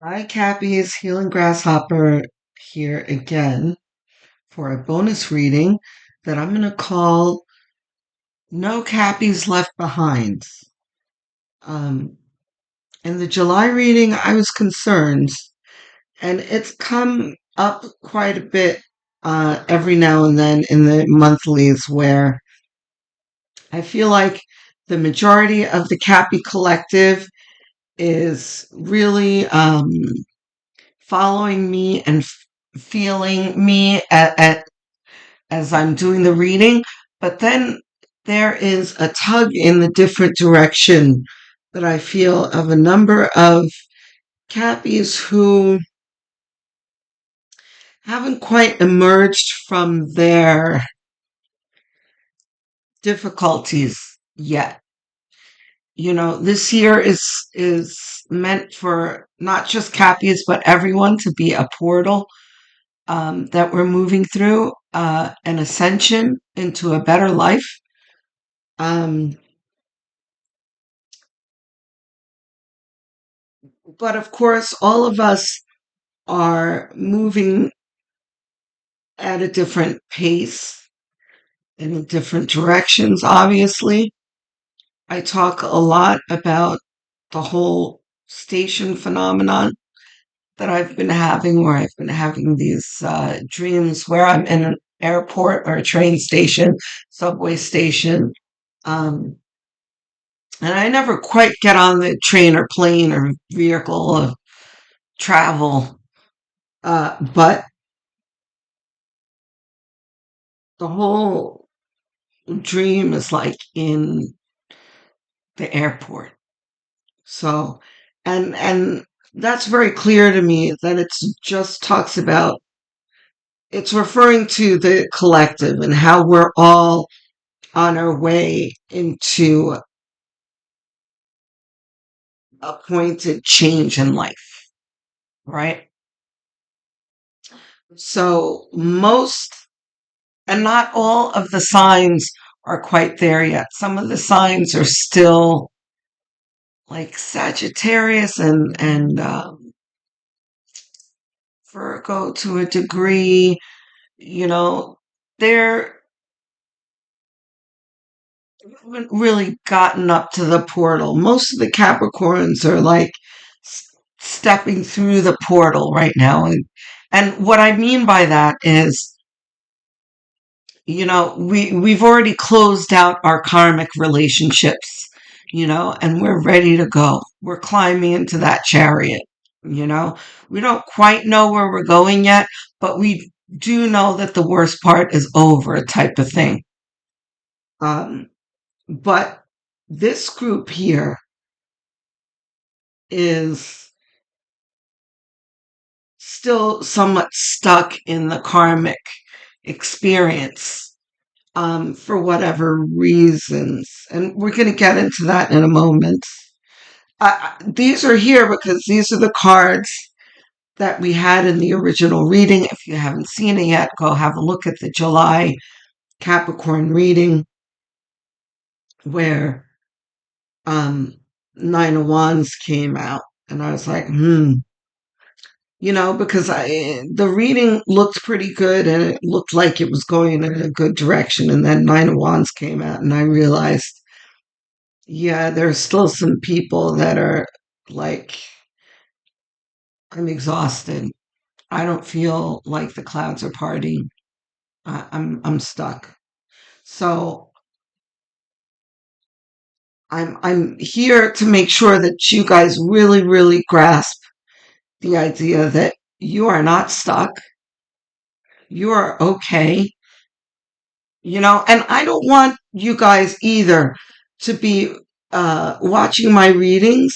Hi, Cappies, Healing Grasshopper here again for a bonus reading that I'm going to call No Cappies Left Behind. Um, in the July reading, I was concerned, and it's come up quite a bit every now and then in the monthlies where I feel like the majority of the Cappy collective is really following me and feeling me as I'm doing the reading, but then there is a tug in the different direction that I feel of a number of Cappies who haven't quite emerged from their difficulties yet. You know, this year is meant for not just Cappies but everyone to be a portal that we're moving through, an ascension into a better life. Um, but of course, all of us are moving at a different pace in different directions, obviously. I talk a lot about the whole station phenomenon that I've been having, where I've been having these dreams where I'm in an airport or a train station, subway station. Um, and I never quite get on the train or plane or vehicle of travel. But the whole dream is like in the airport. So, and that's very clear to me that it's just talks about, it's referring to the collective and how we're all on our way into a pointed change in life, right? So most and not all of the signs are quite there yet. Some of the signs are still like Sagittarius and Virgo to a degree. You know, they're haven't really gotten up to the portal. Most of the Capricorns are like stepping through the portal right now. And what I mean by that is, you know, we've already closed out our karmic relationships, you know, and we're ready to go. We're climbing into that chariot, you know. We don't quite know where we're going yet, but we do know that the worst part is over, type of thing. Um, but this group here is still somewhat stuck in the karmic experience, for whatever reasons. And we're going to get into that in a moment. These are here because these are the cards that we had in the original reading. If you haven't seen it yet, go have a look at the July Capricorn reading where um, Nine of Wands came out. And I was like, you know, because the reading looked pretty good and it looked like it was going in a good direction. And then Nine of Wands came out, and I realized, yeah, there's still some people that are like, I'm exhausted. I don't feel like the clouds are parting. I'm stuck. So I'm here to make sure that you guys really, really grasp the idea that you are not stuck. You are okay. You know, and I don't want you guys either to be watching my readings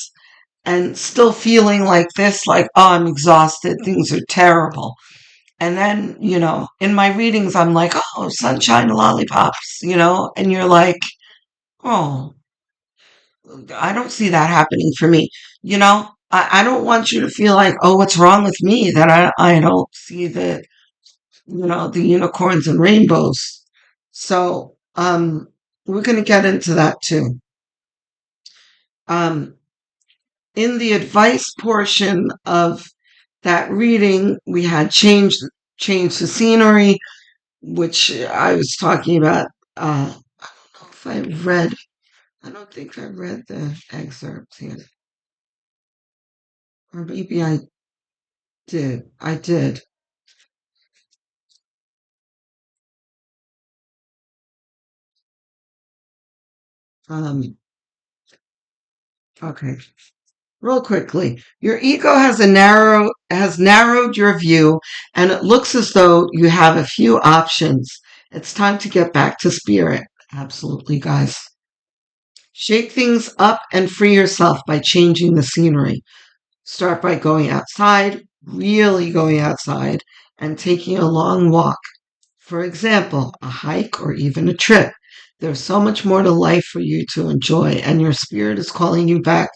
and still feeling like this, like, oh, I'm exhausted, things are terrible. And then, you know, in my readings, I'm like, oh, sunshine lollipops, you know, and you're like, oh, I don't see that happening for me. You know, I don't want you to feel like, oh, what's wrong with me that I don't see the, you know, the unicorns and rainbows. So, we're going to get into that too. Um, In the advice portion of that reading, we had change the scenery, which I was talking about. I don't know if I read. I don't think I read the excerpts here, or maybe I did. I did. Um, okay. Real quickly, your ego has narrowed your view, and it looks as though you have a few options. It's time to get back to spirit. Absolutely, guys. Shake things up and free yourself by changing the scenery. Start by going outside, really going outside, and taking a long walk. For example, a hike or even a trip. There's so much more to life for you to enjoy, and your spirit is calling you back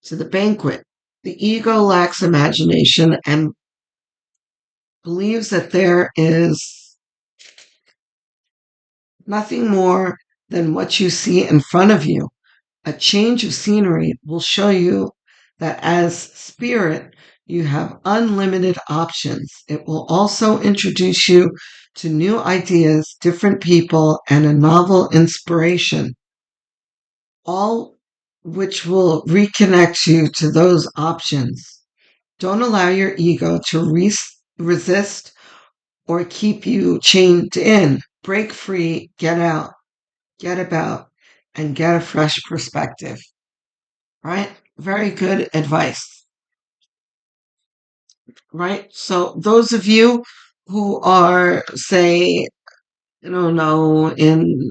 to the banquet. The ego lacks imagination and believes that there is nothing more than what you see in front of you. A change of scenery will show you that as spirit, you have unlimited options. It will also introduce you to new ideas, different people, and a novel inspiration, all which will reconnect you to those options. Don't allow your ego to resist or keep you chained in. Break free, get out, get about, and get a fresh perspective. Right? Very good advice. Right? So, those of you who are, say, I don't know, in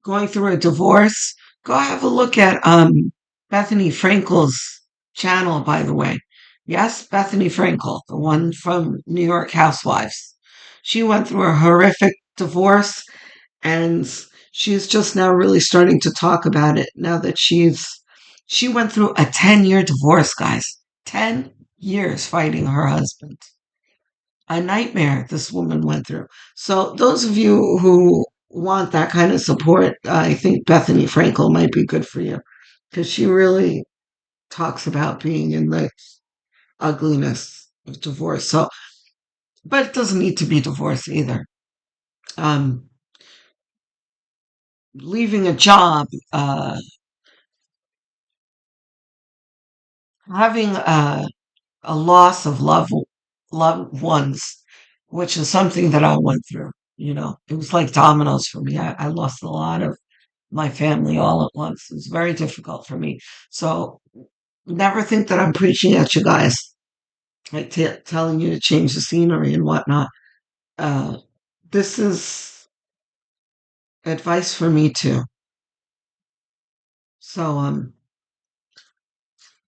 going through a divorce, go have a look at Bethany Frankel's channel, by the way. Yes, Bethany Frankel, the one from New York Housewives. She went through a horrific divorce, and she's just now really starting to talk about it now that she went through a 10-year divorce, guys. 10 years fighting her husband. A nightmare this woman went through. So those of you who want that kind of support, I think Bethany Frankel might be good for you, because she really talks about being in the ugliness of divorce. So, but it doesn't need to be divorce either. Um, Leaving a job, having a loss of loved ones, which is something that I went through. It was like dominoes for me. I lost a lot of my family all at once. It was very difficult for me. So never think that I'm preaching at you guys, like telling you to change the scenery and whatnot. Uh, this is advice for me too. So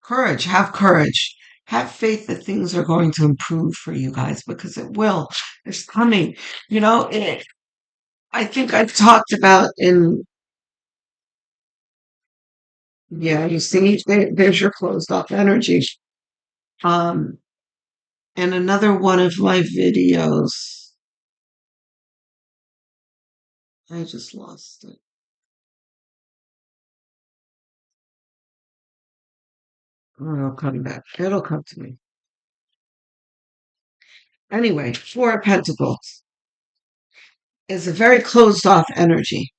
courage, have courage. Have faith that things are going to improve for you guys, because it will. It's coming. I think I've talked about yeah, you see, there's your closed off energy. Um, and another one of my videos, I just lost it. Oh, it'll come back. It'll come to me. Anyway, Four of Pentacles is a very closed off energy,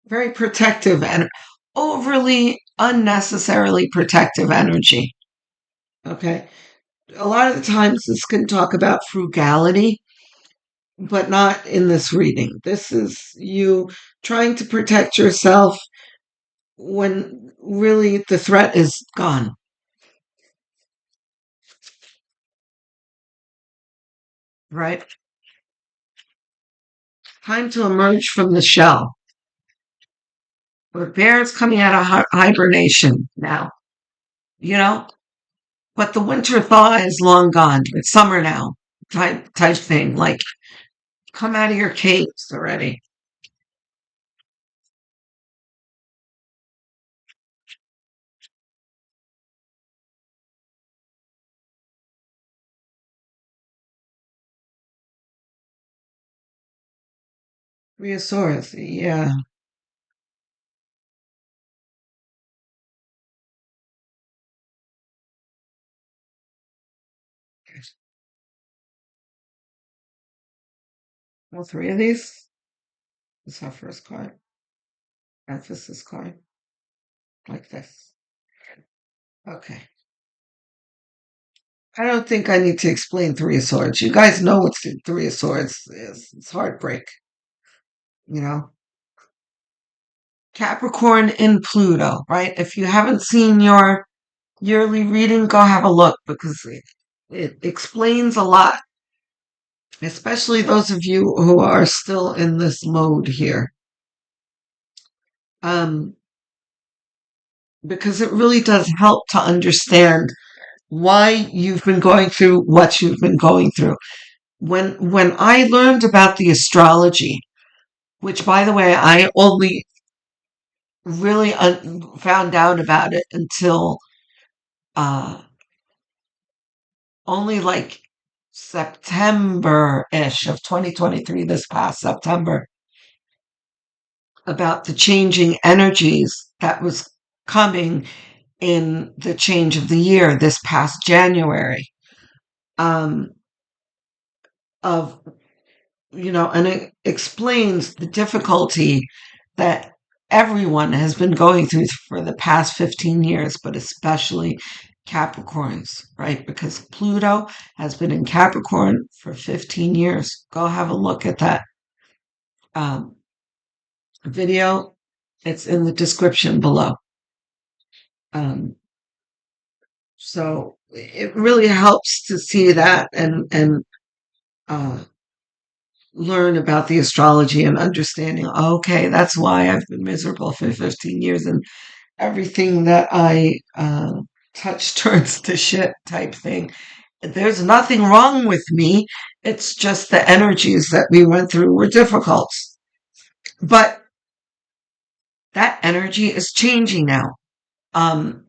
very protective and overly unnecessarily protective energy. Okay. A lot of the times this can talk about frugality, but not in this reading. This is you trying to protect yourself when really the threat is gone. Right? Time to emerge from the shell. The bear is coming out of hibernation now, you know? But the winter thaw is long gone. It's summer now, type thing. Like, come out of your caves already. Rheosaurus, yeah. All three of these. This is our first card. Emphasis card. Like this. Okay. I don't think I need to explain Three of Swords. You guys know what Three of Swords is. It's heartbreak, you know? Capricorn in Pluto, right? If you haven't seen your yearly reading, go have a look because it explains a lot, especially those of you who are still in this mode here. Um, because it really does help to understand why you've been going through what you've been going through. When I learned about the astrology, which by the way, I only really found out about it until uh, only like September-ish of 2023, this past September, about the changing energies that was coming in the change of the year this past January. Um, of and it explains the difficulty that everyone has been going through for the past 15 years, but especially Capricorns, right? Because Pluto has been in Capricorn for 15 years. Go have a look at that um, video. It's in the description below. Um, so it really helps to see that and uh, learn about the astrology and understanding, okay, that's why I've been miserable for 15 years and everything that I touch turns to shit type thing. There's nothing wrong with me. It's just the energies that we went through were difficult. But that energy is changing now. Um,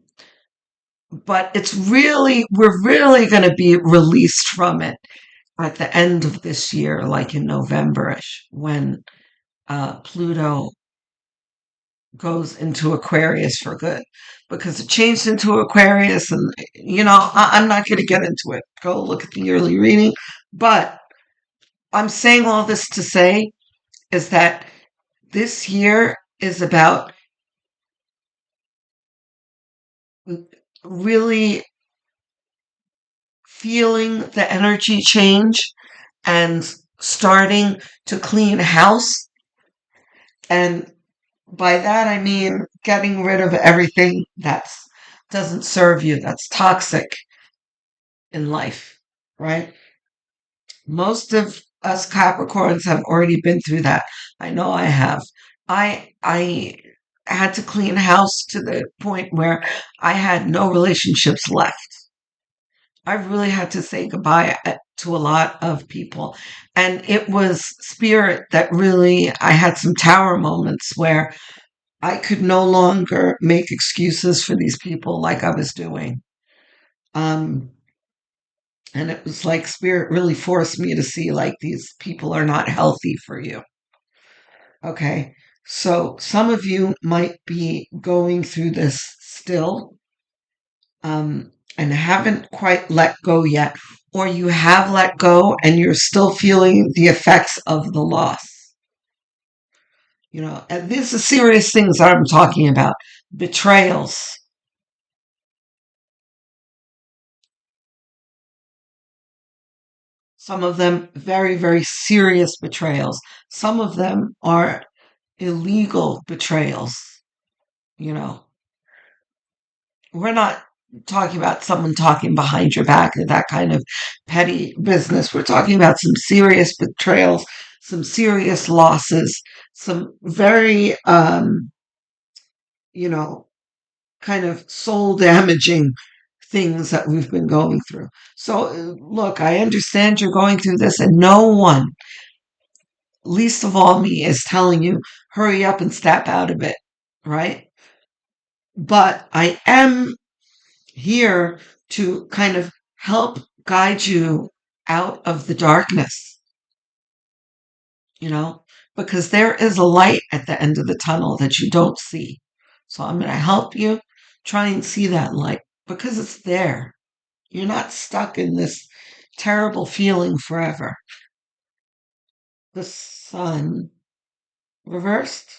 but we're really going to be released from it at the end of this year, like in November-ish, when Pluto goes into Aquarius for good, because it changed into Aquarius, and I'm not going to get into it. Go look at the yearly reading, but I'm saying all this to say is that this year is about really feeling the energy change and starting to clean house. And by that, I mean getting rid of everything that doesn't serve you, that's toxic in life, right? Most of us Capricorns have already been through that. I know I have. I had to clean house to the point where I had no relationships left. I really had to say goodbye to a lot of people. And it was spirit that really, I had some tower moments where I could no longer make excuses for these people like I was doing. Um, and it was like spirit really forced me to see like these people are not healthy for you. Okay. So some of you might be going through this still, and haven't quite let go yet, or you have let go and you're still feeling the effects of the loss. And these are serious things that I'm talking about. Betrayals. Some of them very, very serious betrayals. Some of them are illegal betrayals. You know, we're not talking about someone talking behind your back or that kind of petty business. We're talking about some serious betrayals, some serious losses, some very, you know, kind of soul damaging things that we've been going through. So, look, I understand you're going through this, and no one, least of all me, is telling you, hurry up and step out of it, right? But I am here to kind of help guide you out of the darkness, you know, because there is a light at the end of the tunnel that you don't see. So I'm going to help you try and see that light because it's there. You're not stuck in this terrible feeling forever. The sun reversed.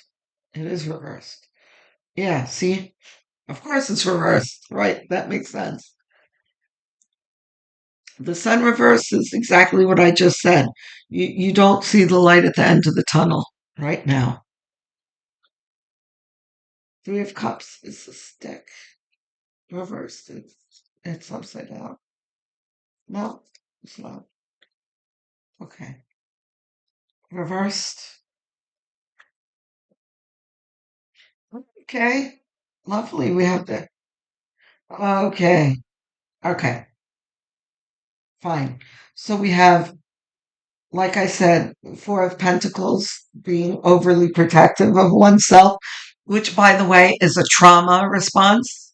It is reversed. Yeah, see? Of course it's reversed. Right, that makes sense. The sun reversed is exactly what I just said. You don't see the light at the end of the tunnel right now. Three of Cups is a stick. Reversed. It's upside down. No, it's not. Okay. Reversed. Okay. Lovely. We have the. Okay. Okay. Fine. So we have, like I said, Four of Pentacles being overly protective of oneself, which, by the way, is a trauma response.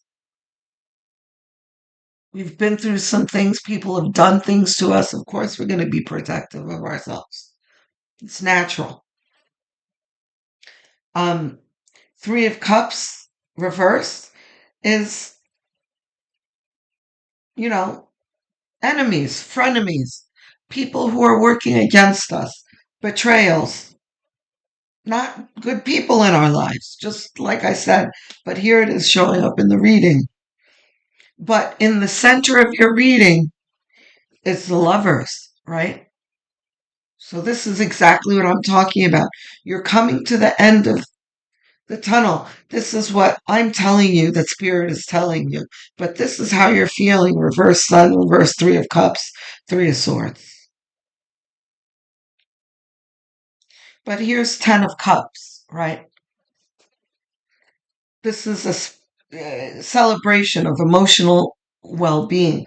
We've been through some things. People have done things to us. Of course, we're going to be protective of ourselves. It's natural. Um, Three of Cups reversed is, you know, enemies, frenemies, people who are working against us, betrayals, not good people in our lives, just like I said. But here it is showing up in the reading. But in the center of your reading is the Lovers, right? So this is exactly what I'm talking about. You're coming to the end of the tunnel. This is what I'm telling you that Spirit is telling you. But this is how you're feeling. Reverse Sun, reverse Three of Cups, Three of Swords. But here's Ten of Cups, right? This is a celebration of emotional well-being,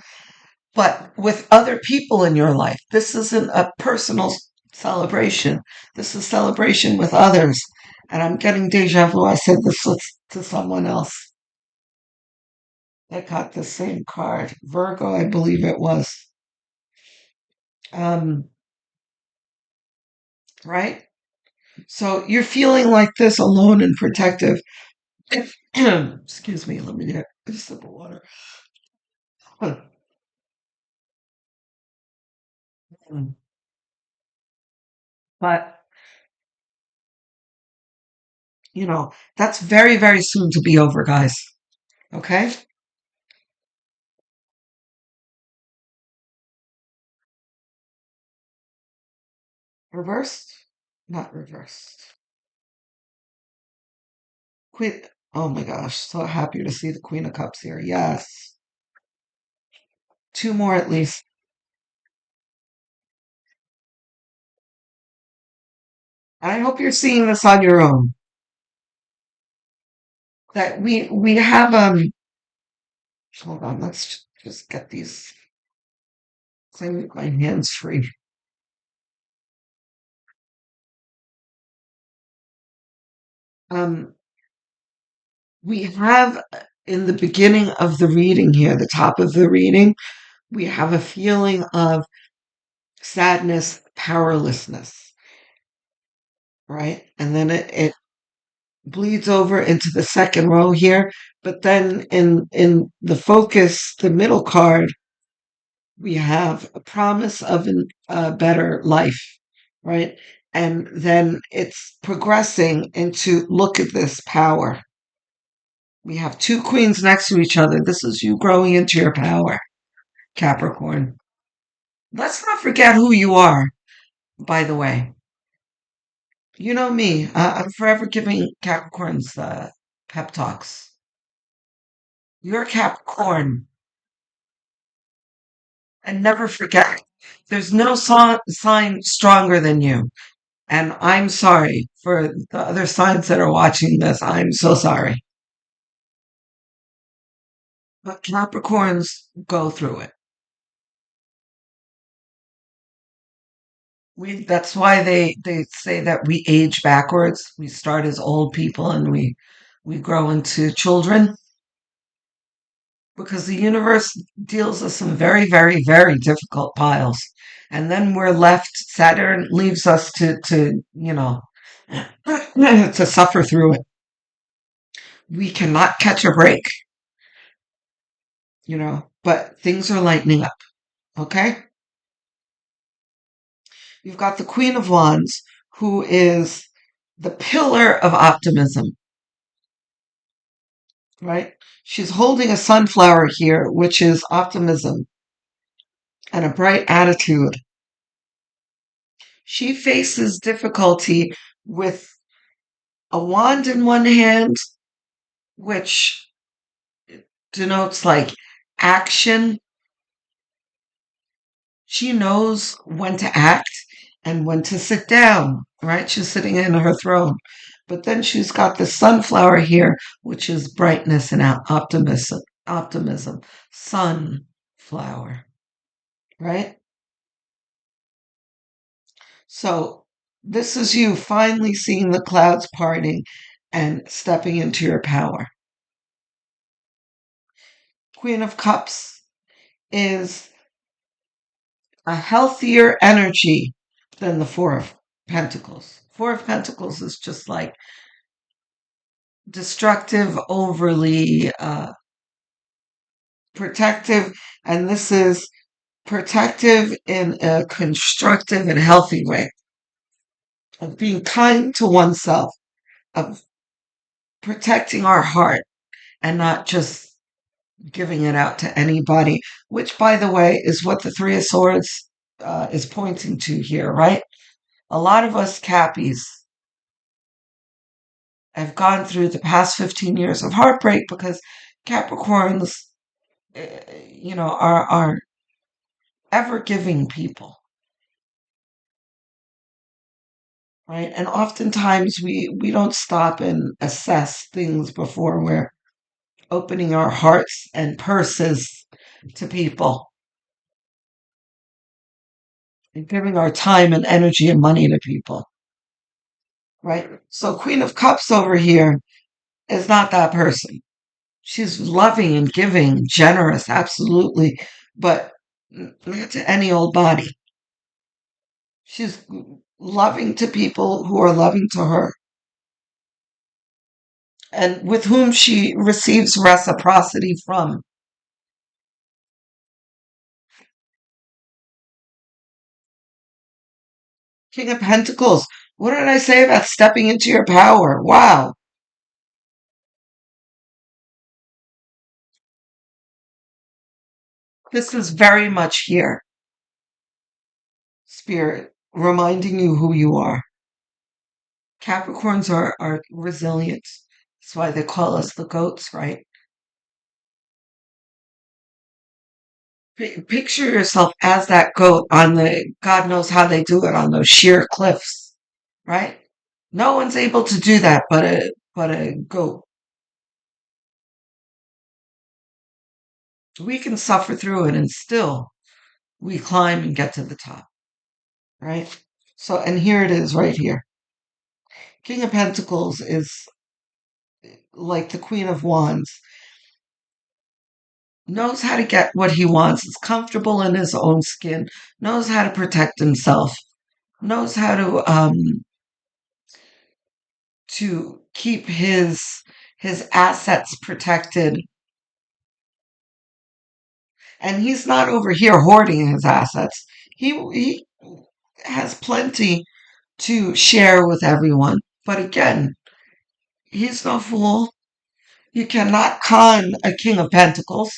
but with other people in your life. This isn't a personal celebration. This is celebration with others. And I'm getting deja vu. I said this to someone else that got the same card. Virgo, I believe it was. Um, right? So you're feeling like this, alone and protective. Excuse me, let me get a sip of water. But, that's very, very soon to be over, guys. Okay? Reversed? Not reversed. Queen. Oh my gosh, so happy to see the Queen of Cups here. Yes. Two more at least. I hope you're seeing this on your own. That we have hold on, let's just get these clean my hands free. Um we have in the beginning of the reading here, the top of the reading, we have a feeling of sadness, powerlessness, right? And then it bleeds over into the second row here. But then in the focus, the middle card, we have a promise of a better life, right? And then it's progressing into look at this power. We have two queens next to each other. This is you growing into your power, Capricorn. Let's not forget who you are, by the way. You know me. I'm forever giving Capricorns pep talks. You're Capricorn. And never forget, there's no sign stronger than you. And I'm sorry for the other signs that are watching this. I'm so sorry. But Capricorns go through it. That's why they say that we age backwards. We start as old people and we grow into children because the universe deals us some very, very, very difficult piles. And then we're left, Saturn leaves us to suffer through it. We cannot catch a break, but things are lightening up. Okay? You've got the Queen of Wands, who is the pillar of optimism, right? She's holding a sunflower here, which is optimism and a bright attitude. She faces difficulty with a wand in one hand, which denotes like action. She knows when to act and when to sit down, right? She's sitting in her throne. But then she's got the sunflower here, which is brightness and optimism, optimism, sunflower, right? So this is you finally seeing the clouds parting and stepping into your power. Queen of Cups is a healthier energy than the Four of Pentacles. Four of Pentacles is just like destructive, overly protective, and this is protective in a constructive and healthy way of being kind to oneself, of protecting our heart and not just giving it out to anybody, which, by the way, is what the Three of Swords is pointing to here, right? A lot of us Cappies have gone through the past 15 years of heartbreak because Capricorns, are ever giving people, right? And oftentimes we don't stop and assess things before we're opening our hearts and purses to people and giving our time and energy and money to people, right? So Queen of Cups over here is not that person. She's loving and giving, generous, absolutely, but not to any old body. She's loving to people who are loving to her and with whom she receives reciprocity from. King of Pentacles. What did I say about stepping into your power? Wow. This is very much here, Spirit, reminding you who you are. Capricorns are resilient. That's why they call us the goats, right? Picture yourself as that goat on God knows how they do it, on those sheer cliffs, right? No one's able to do that but a goat. We can suffer through it and still we climb and get to the top, right? So, and here it is right here. King of Pentacles is like the Queen of Wands, knows how to get what he wants, is comfortable in his own skin, knows how to protect himself, knows how to keep his assets protected. And he's not over here hoarding his assets. He has plenty to share with everyone. But again, he's no fool. You cannot con a King of Pentacles,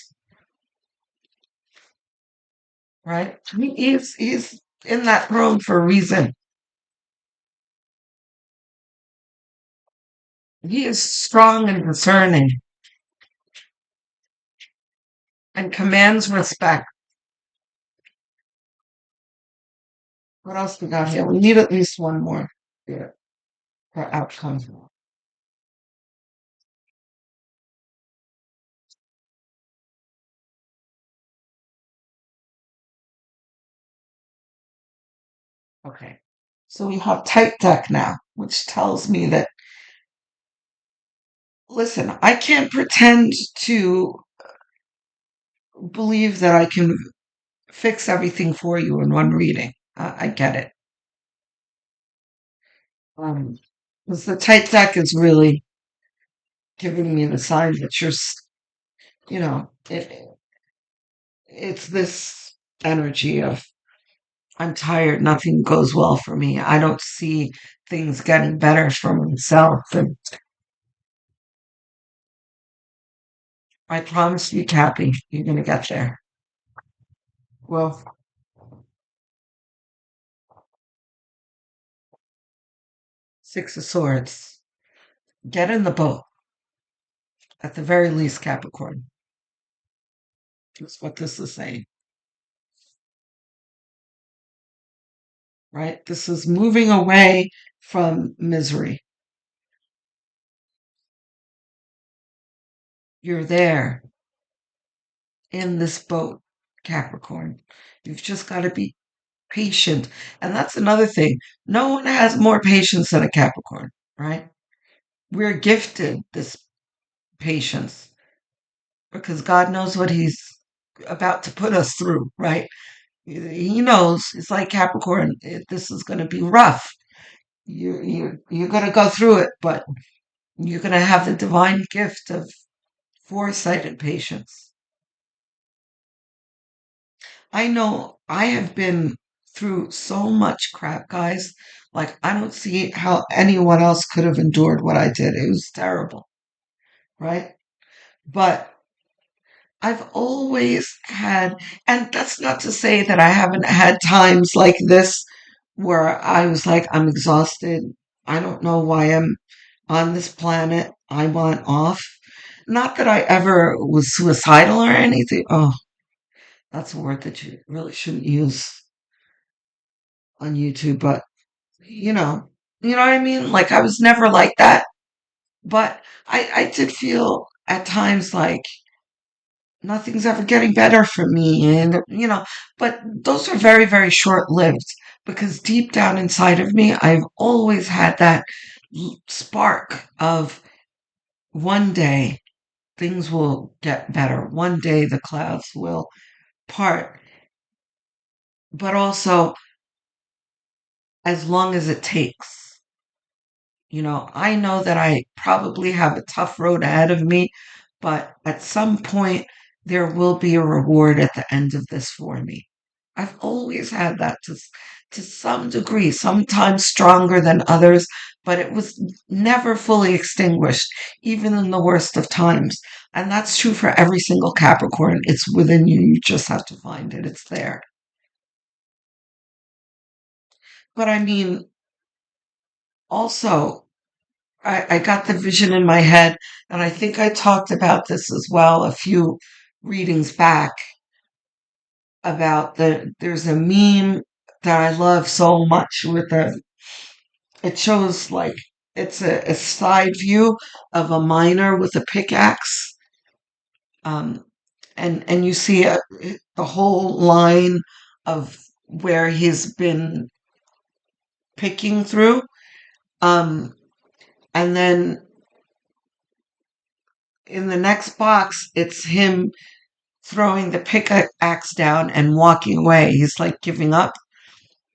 right? He's in that throne for a reason. He is strong and discerning and commands respect. What else we got here? We need at least one more here for outcome. Okay. So we have tight deck now, which tells me that, listen, I can't pretend to believe that I can fix everything for you in one reading. I get it. Um, because the tight deck is really giving me the sign that you know, it's this energy of I'm tired. Nothing goes well for me. I don't see things getting better for myself. And I promise you, Cappy, you're going to get there. Well, Six of Swords. Get in the boat. At the very least, Capricorn. That's what this is saying, right? This is moving away from misery. You're there in this boat, Capricorn. You've just got to be patient. And that's another thing. No one has more patience than a Capricorn, right? We're gifted this patience because God knows what He's about to put us through, right? He knows. It's like Capricorn. This is going to be rough. You're going to go through it, but you're going to have the divine gift of foresight and patience. I know I have been through so much crap, guys. Like, I don't see how anyone else could have endured what I did. It was terrible, right? But I've always had, and that's not to say that I haven't had times like this where I was like, I'm exhausted. I don't know why I'm on this planet. I want off. Not that I ever was suicidal or anything. Oh, that's a word that you really shouldn't use on YouTube, but you know what I mean? Like I was never like that, but I did feel at times like nothing's ever getting better for me. And, but those are very, very short lived because deep down inside of me, I've always had that spark of one day things will get better. One day the clouds will part, but also as long as it takes. I know that I probably have a tough road ahead of me, but at some point there will be a reward at the end of this for me. I've always had that to some degree, sometimes stronger than others, but it was never fully extinguished, even in the worst of times. And that's true for every single Capricorn. It's within you. You just have to find it. It's there. But I mean, also, I got the vision in my head, and I think I talked about this as well a few readings back about there's a meme that I love so much it shows like it's a side view of a miner with a pickaxe, um, and you see the whole line of where he's been picking through, um, and then in the next box it's him throwing the pickaxe down and walking away. He's like giving up,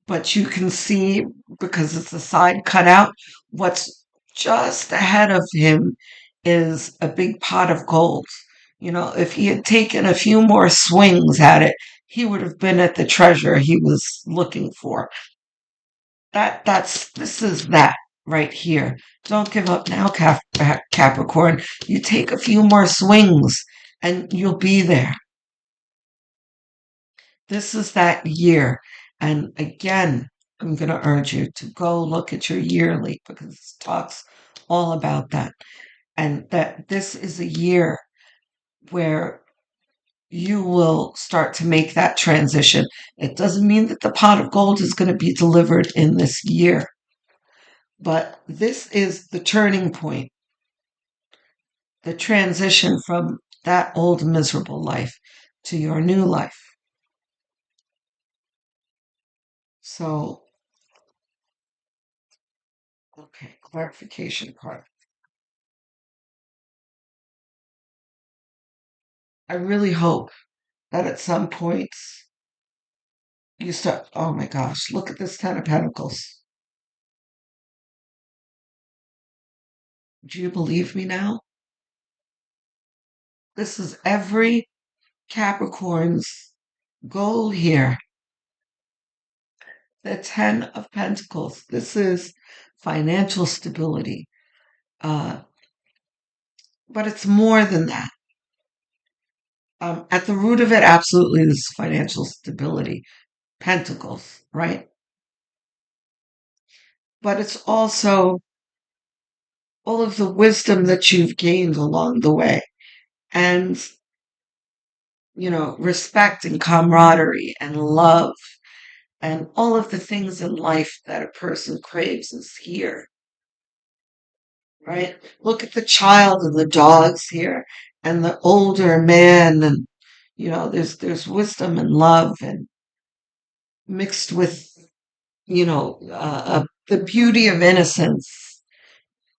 but you can see because it's a side cutout, what's just ahead of him is a big pot of gold. If he had taken a few more swings at it, he would have been at the treasure he was looking for. This is that right here. Don't give up now, Capricorn. You take a few more swings and you'll be there. This is that year. And again, I'm going to urge you to go look at your yearly because it talks all about that. And that this is a year where you will start to make that transition. It doesn't mean that the pot of gold is going to be delivered in this year, but this is the turning point, the transition from that old miserable life to your new life. So, okay, clarification card. I really hope that at some points you start, oh my gosh, look at this Ten of Pentacles. Do you believe me now? This is every Capricorn's goal here The Ten of Pentacles. This is financial stability. Uh, but it's more than that. At the root of it, absolutely, this is financial stability. Pentacles, right? But it's also all of the wisdom that you've gained along the way. And, respect and camaraderie and love and all of the things in life that a person craves is here, right? Look at the child and the dogs here and the older man, and there's wisdom and love and mixed with the beauty of innocence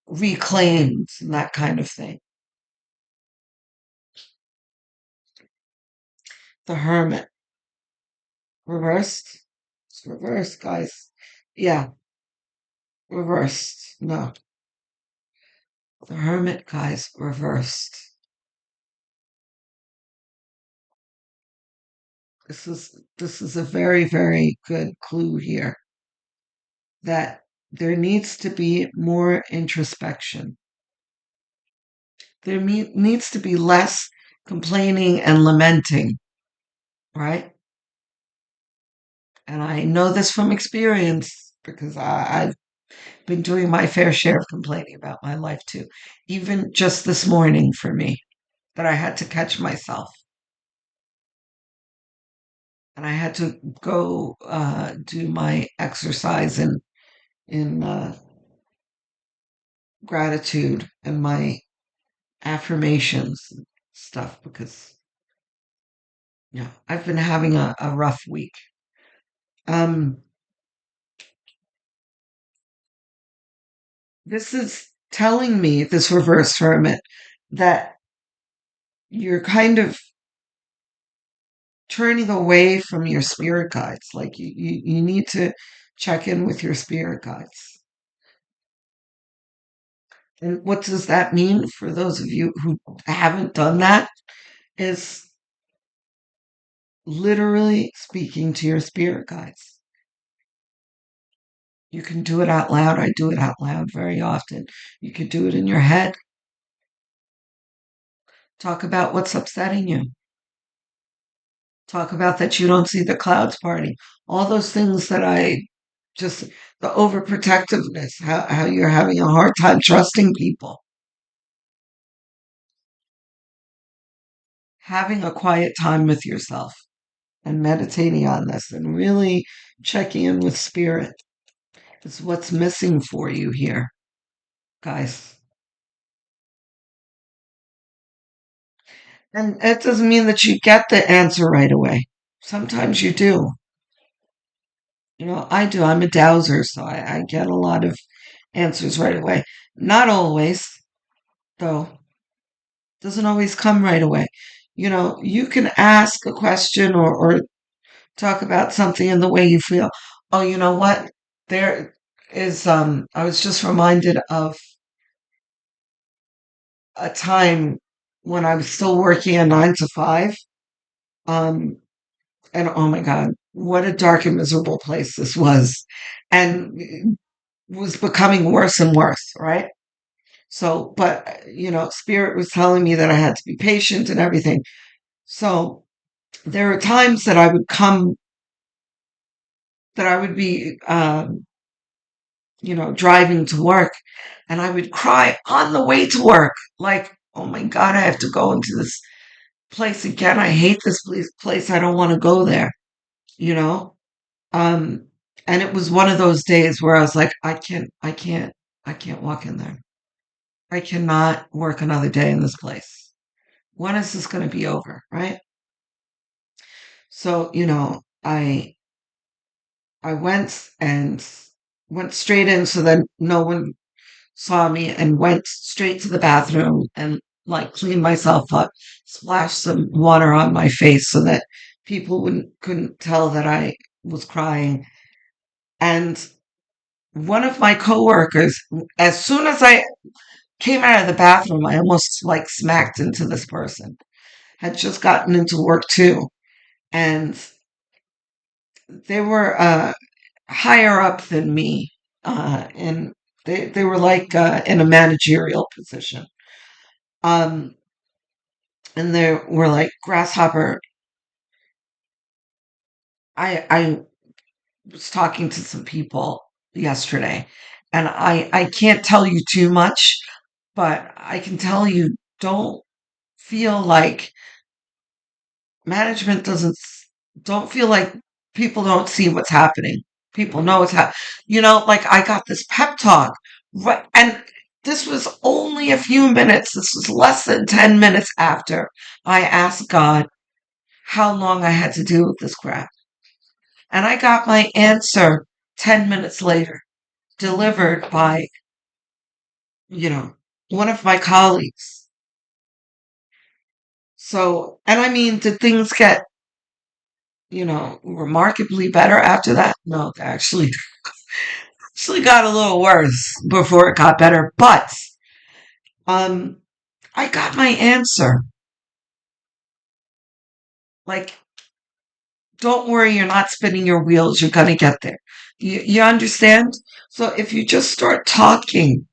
reclaimed and that kind of thing. The Hermit reversed. It's reversed, guys. Yeah, reversed. No, the Hermit, guys, reversed. This is a very, very good clue here that there needs to be more introspection. There needs to be less complaining and lamenting, right? And I know this from experience because I've been doing my fair share of complaining about my life too. Even just this morning for me, that I had to catch myself. And I had to go do my exercise in gratitude and my affirmations and stuff because I've been having a rough week. Um, this is telling me, this reverse hermit, that you're kind of turning away from your spirit guides. Like you need to check in with your spirit guides. And what does that mean for those of you who haven't done that? Is literally speaking to your spirit guides. You can do it out loud. I do it out loud very often. You could do it in your head. Talk about what's upsetting you. Talk about that you don't see the clouds parting. All those things that the overprotectiveness, how you're having a hard time trusting people. Having a quiet time with yourself and meditating on this and really checking in with spirit is what's missing for you here, guys. And it doesn't mean that you get the answer right away. Sometimes you do. I do. I'm a dowser, so I get a lot of answers right away. Not always, though. Doesn't always come right away. You can ask a question or talk about something in the way you feel. Oh, you know what? There is, I was just reminded of a time when I was still working a 9 to 5. Um, and oh my God, what a dark and miserable place this was. And it was becoming worse and worse, right? So, but, Spirit was telling me that I had to be patient and everything. So there are times that I would be, driving to work and I would cry on the way to work. Like, oh my God, I have to go into this place again. I hate this place. I don't want to go there, you know? Um, and it was one of those days where I was like, I can't walk in there. I cannot work another day in this place. When is this going to be over? Right. So, I went straight in so that no one saw me and went straight to the bathroom and like cleaned myself up, splashed some water on my face so that people couldn't tell that I was crying. And one of my coworkers, as soon as I came out of the bathroom, I almost like smacked into this person. Had just gotten into work too. And they were higher up than me, and they were like in a managerial position. Um, and they were like, Grasshopper, I was talking to some people yesterday, and I can't tell you too much, but I can tell you, don't feel like management doesn't, don't feel like people don't see what's happening. People know what's happening. Like I got this pep talk, right? And this was only a few minutes. This was less than 10 minutes after I asked God how long I had to deal with this crap. And I got my answer 10 minutes later, delivered by, you know, one of my colleagues. So, and I mean, did things get, remarkably better after that? No, they actually got a little worse before it got better. But um, I got my answer. Like, don't worry, you're not spinning your wheels. You're gonna get there. You understand? So if you just start talking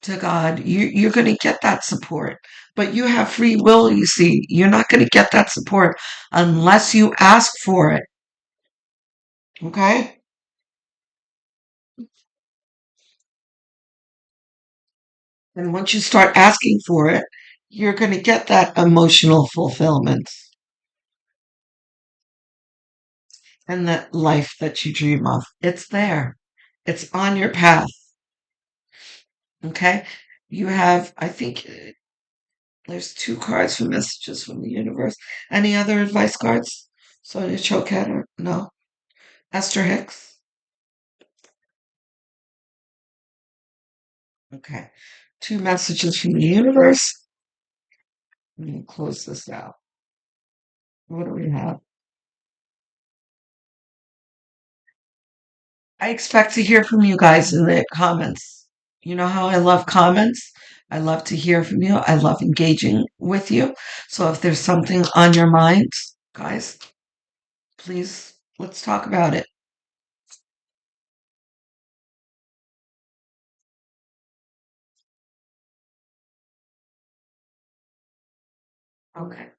to God, you're gonna get that support. But you have free will. You see, you're not gonna get that support unless you ask for it. Okay? And once you start asking for it, you're going to get that emotional fulfillment and that life that you dream of. It's there. It's on your path. Okay? You have, I think, there's two cards for messages from the universe. Any other advice cards? Sonia Choquette or no? Esther Hicks? Okay. Two messages from the universe. Let me close this out. What do we have? I expect to hear from you guys in the comments. You know how I love comments? I love to hear from you. I love engaging with you. So if there's something on your mind, guys, please let's talk about it. Okay.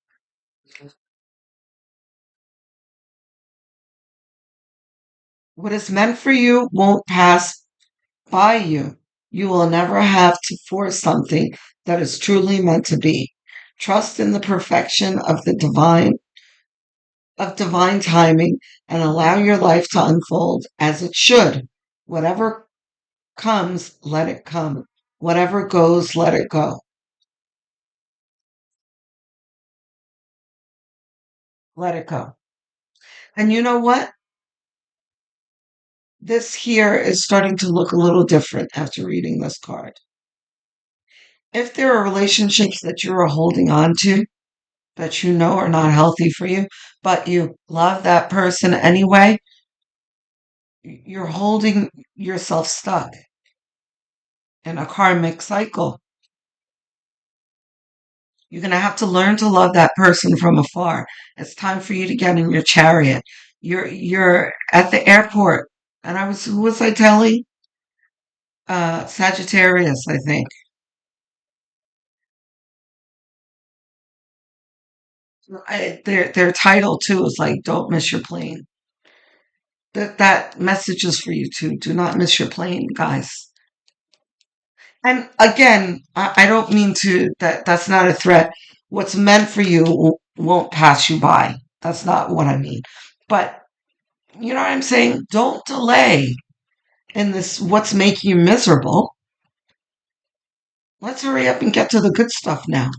What is meant for you won't pass by you. You will never have to force something that is truly meant to be. Trust in the perfection of divine timing and allow your life to unfold as it should. Whatever comes, let it come. Whatever goes, let it go. Let it go. And you know what? This here is starting to look a little different after reading this card. If there are relationships that you are holding on to that you know are not healthy for you, but you love that person anyway, you're holding yourself stuck in a karmic cycle. You're going to have to learn to love that person from afar. It's time for you to get in your chariot. You're at the airport, and who was I telling? Sagittarius, I think. Their title too is like, "Don't miss your plane." That message is for you too. Do not miss your plane, guys. And again, I don't mean to. That's not a threat. What's meant for you won't pass you by. That's not what I mean. But you know what I'm saying? Don't delay in this. What's making you miserable? Let's hurry up and get to the good stuff now.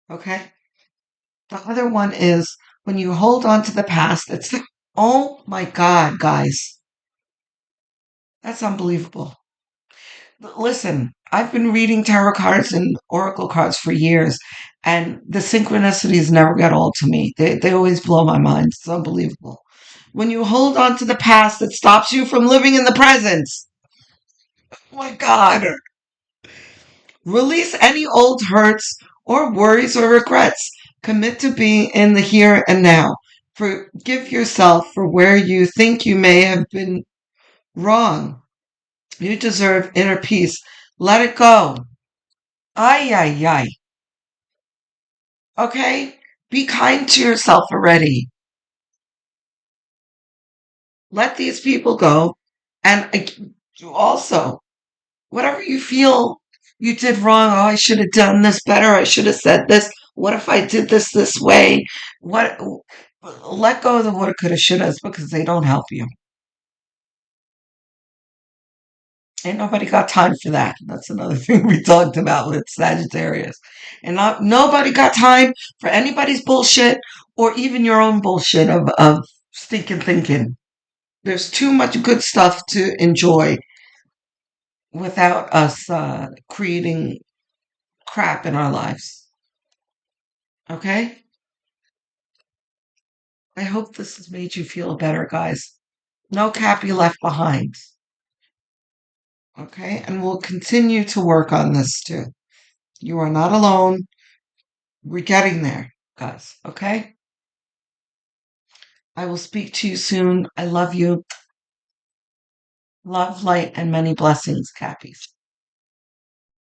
Okay. The other one is when you hold on to the past. Oh my God, guys, that's unbelievable. Listen, I've been reading tarot cards and oracle cards for years, and the synchronicities never get old to me. They always blow my mind. It's unbelievable. When you hold on to the past, it stops you from living in the present. Oh my God. Release any old hurts or worries or regrets. Commit to being in the here and now. Forgive yourself for where you think you may have been wrong. You deserve inner peace. Let it go. Ay, ay, ay. Okay? Be kind to yourself already. Let these people go. And also, whatever you feel you did wrong, oh, I should have done this better. I should have said this. What if I did this way? What? Let go of the woulda, coulda, shouldas because they don't help you. Ain't nobody got time for that. That's another thing we talked about with Sagittarius. And nobody got time for anybody's bullshit or even your own bullshit of stinking thinking. There's too much good stuff to enjoy without us creating crap in our lives. Okay? I hope this has made you feel better, guys. No Cappy left behind. Okay? And we'll continue to work on this too. You are not alone. We're getting there, guys. Okay? I will speak to you soon. I love you. Love, light, and many blessings, Cappies.